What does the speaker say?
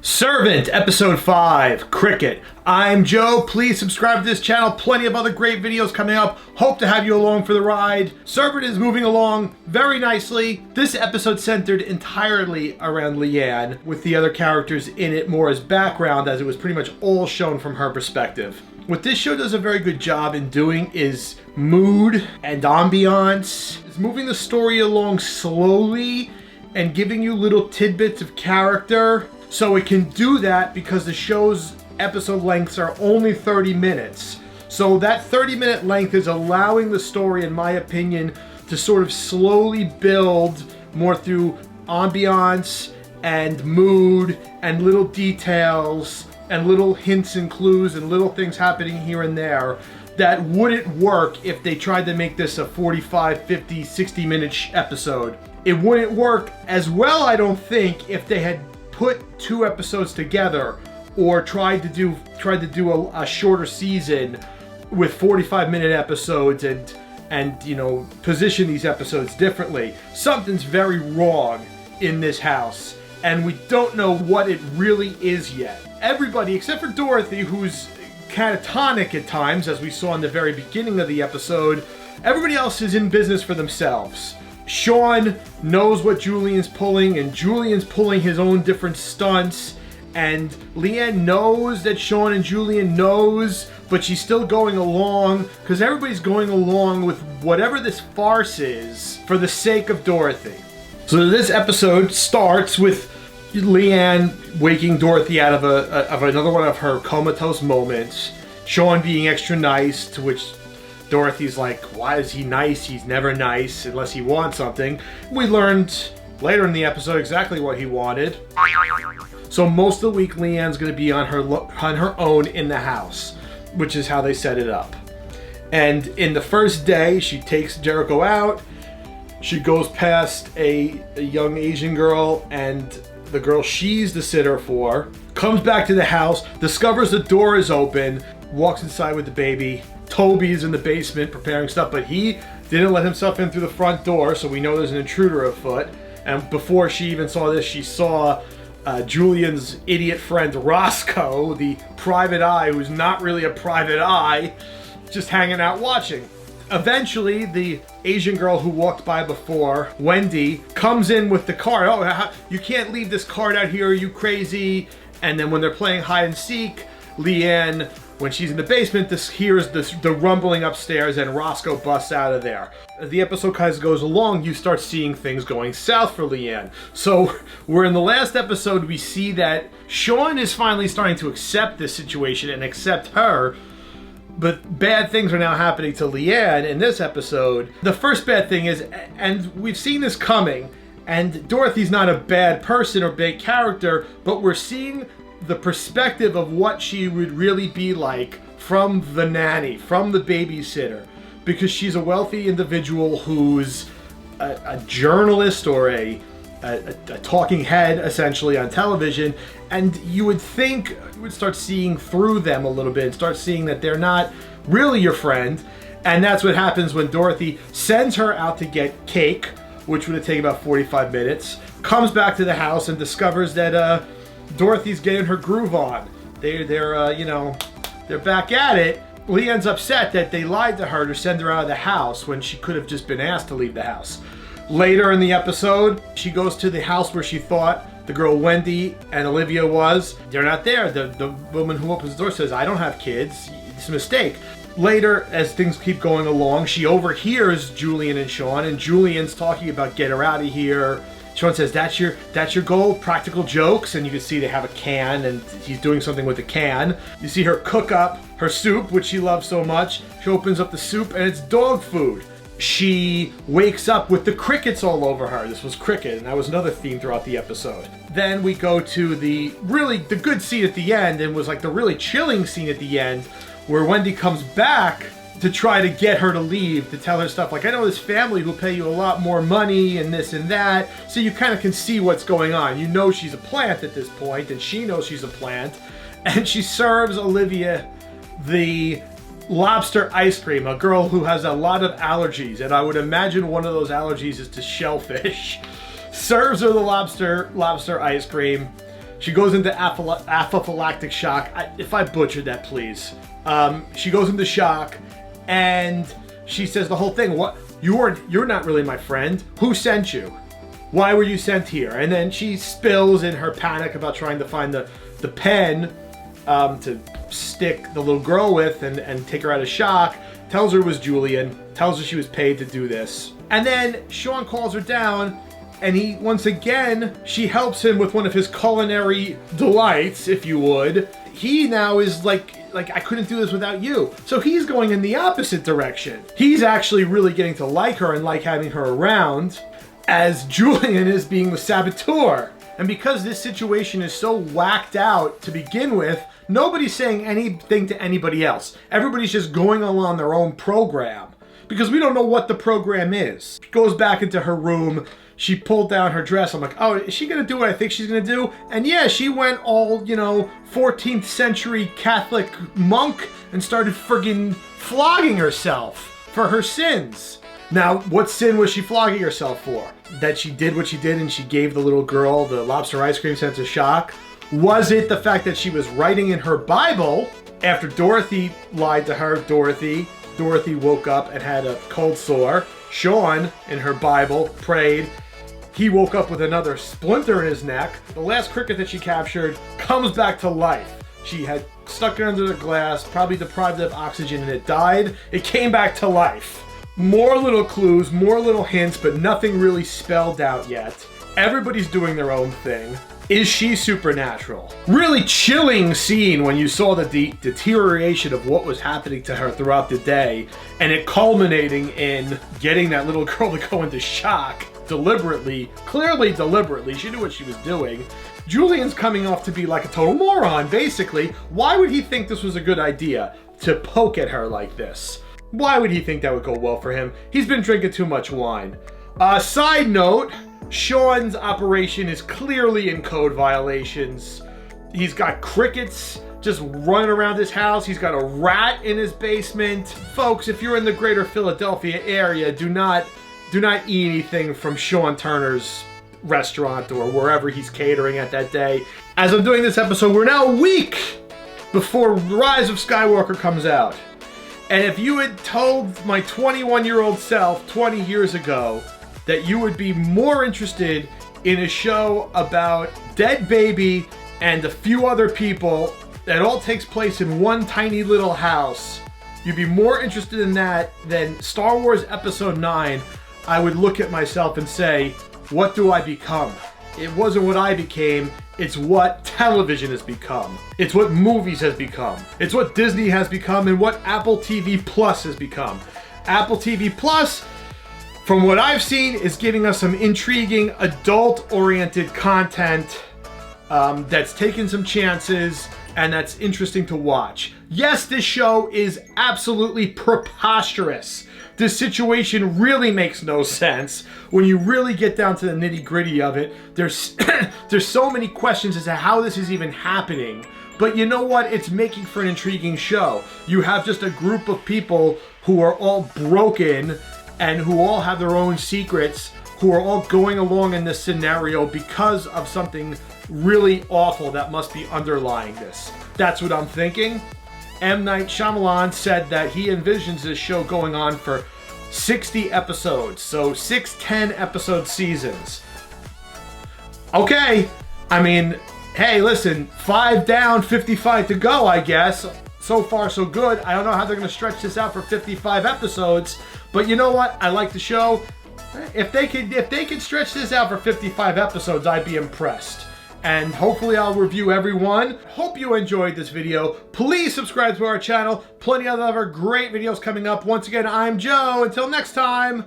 Servant, Episode 5, Cricket. I'm Joe. Please subscribe to this channel. Plenty of other great videos coming up. Hope to have you along for the ride. Servant is moving along very nicely. This episode centered entirely around Leeann, with the other characters in it more as background, as it was pretty much all shown from her perspective. What this show does a very good job in doing is mood and ambiance. It's moving the story along slowly and giving you little tidbits of character. So it can do that because the show's episode lengths are only 30 minutes. So that 30-minute length is allowing the story, in my opinion, to sort of slowly build more through ambiance and mood and little details and little hints and clues and little things happening here and there that wouldn't work if they tried to make this a 45, 50, 60-minute episode. It wouldn't work as well, I don't think, if they had put two episodes together or tried to do a shorter season with 45-minute episodes and you know, position these episodes differently. Something's very wrong in this house, and we don't know what it really is yet. Everybody except for Dorothy, who's catatonic at times, as we saw in the very beginning of the episode, everybody else is in business for themselves. Sean knows what Julian's pulling, and Julian's pulling his own different stunts, and Leeann knows that Sean and Julian knows, but she's still going along because everybody's going along with whatever this farce is for the sake of Dorothy. So this episode starts with Leeann waking Dorothy out of another one of her comatose moments, Sean being extra nice, to which Dorothy's like, why is he nice? He's never nice unless he wants something. We learned later in the episode exactly what he wanted. So most of the week, Leeann's going to be on her own in the house, which is how they set it up. And in the first day, she takes Jericho out. She goes past a young Asian girl and the girl she's the sitter for, comes back to the house, discovers the door is open, walks inside with the baby. Toby's in the basement preparing stuff, but he didn't let himself in through the front door, so we know there's an intruder afoot. And before she even saw this, she saw Julian's idiot friend Roscoe, the private eye, who's not really a private eye, just hanging out watching. Eventually, the Asian girl who walked by before, Wendy, comes in with the card. Oh, you can't leave this card out here, are you crazy? And then when they're playing hide and seek, Leeann, when she's in the basement, hears the rumbling upstairs, and Roscoe busts out of there. As the episode kind of goes along, you start seeing things going south for Leeann. So we're in the last episode, we see that Sean is finally starting to accept this situation and accept her, but bad things are now happening to Leeann in this episode. The first bad thing is, and we've seen this coming, and Dorothy's not a bad person or bad character, but we're seeing the perspective of what she would really be like from the nanny, from the babysitter, because she's a wealthy individual who's a journalist or a talking head essentially on television, and you would think you would start seeing through them a little bit and start seeing that they're not really your friend. And that's what happens when Dorothy sends her out to get cake, which would have taken about 45 minutes, comes back to the house and discovers that Dorothy's getting her groove on. They're back at it. Leeann's upset that they lied to her to send her out of the house when she could have just been asked to leave the house. Later in the episode, she goes to the house where she thought the girl Wendy and Olivia was. They're not there. The woman who opens the door says, I don't have kids. It's a mistake. Later, as things keep going along, she overhears Julian and Sean, and Julian's talking about get her out of here. Sean says, that's your goal, practical jokes, and you can see they have a can, and he's doing something with the can. You see her cook up her soup, which she loves so much. She opens up the soup, and it's dog food. She wakes up with the crickets all over her. This was cricket, and that was another theme throughout the episode. Then we go to the good scene at the end, and was like the really chilling scene at the end, where Wendy comes back to try to get her to leave, to tell her stuff like, I know this family who'll pay you a lot more money and this and that. So you kind of can see what's going on. You know she's a plant at this point, and she knows she's a plant. And she serves Olivia the lobster ice cream, a girl who has a lot of allergies, and I would imagine one of those allergies is to shellfish. Serves her the lobster ice cream. She goes into anaphylactic shock. If I butchered that, please. She goes into shock, and she says the whole thing. What? You're not really my friend. Who sent you? Why were you sent here? And then she spills in her panic about trying to find the pen to stick the little girl with and take her out of shock. Tells her it was Julian. Tells her she was paid to do this. And then Sean calls her down, and once again, she helps him with one of his culinary delights, if you would. He now is like, I couldn't do this without you. So he's going in the opposite direction. He's actually really getting to like her and like having her around, as Julian is being the saboteur. And because this situation is so whacked out to begin with, nobody's saying anything to anybody else. Everybody's just going along their own program, because we don't know what the program is. She goes back into her room. She pulled down her dress. I'm like, oh, is she gonna do what I think she's gonna do? And yeah, she went all, 14th century Catholic monk and started friggin' flogging herself for her sins. Now, what sin was she flogging herself for? That she did what she did and she gave the little girl the lobster ice cream sense of shock? Was it the fact that she was writing in her Bible after Dorothy lied to her? Dorothy woke up and had a cold sore. Sean, in her Bible, prayed. He woke up with another splinter in his neck. The last cricket that she captured comes back to life. She had stuck it under the glass, probably deprived it of oxygen, and it died. It came back to life. More little clues, more little hints, but nothing really spelled out yet. Everybody's doing their own thing. Is she supernatural? Really chilling scene when you saw the deterioration of what was happening to her throughout the day, and it culminating in getting that little girl to go into shock deliberately, clearly deliberately. She knew what she was doing. Julian's coming off to be like a total moron, basically. Why would he think this was a good idea to poke at her like this? Why would he think that would go well for him? He's been drinking too much wine. Side note, Sean's operation is clearly in code violations. He's got crickets just running around his house. He's got a rat in his basement. Folks, if you're in the greater Philadelphia area, do not eat anything from Sean Turner's restaurant or wherever he's catering at that day. As I'm doing this episode, we're now a week before Rise of Skywalker comes out. And if you had told my 21-year-old self 20 years ago that you would be more interested in a show about dead baby and a few other people that all takes place in one tiny little house, you'd be more interested in that than Star Wars Episode 9, I would look at myself and say, what do I become? It wasn't what I became, it's what television has become. It's what movies has become. It's what Disney has become and what Apple TV Plus has become. Apple TV Plus, from what I've seen, is giving us some intriguing adult-oriented content that's taken some chances and that's interesting to watch. Yes, this show is absolutely preposterous. This situation really makes no sense. When you really get down to the nitty-gritty of it, there's so many questions as to how this is even happening. But you know what? It's making for an intriguing show. You have just a group of people who are all broken and who all have their own secrets, who are all going along in this scenario because of something really awful that must be underlying this. That's what I'm thinking. M. Night Shyamalan said that he envisions this show going on for 60 episodes, so 6 10-episode seasons. Okay, I mean, hey, listen, 5 down, 55 to go, I guess. So far, so good. I don't know how they're going to stretch this out for 55 episodes, but you know what? I like the show. If they could stretch this out for 55 episodes, I'd be impressed. And hopefully I'll review every one. Hope you enjoyed this video. Please subscribe to our channel. Plenty of other great videos coming up. Once again, I'm Joe. Until next time.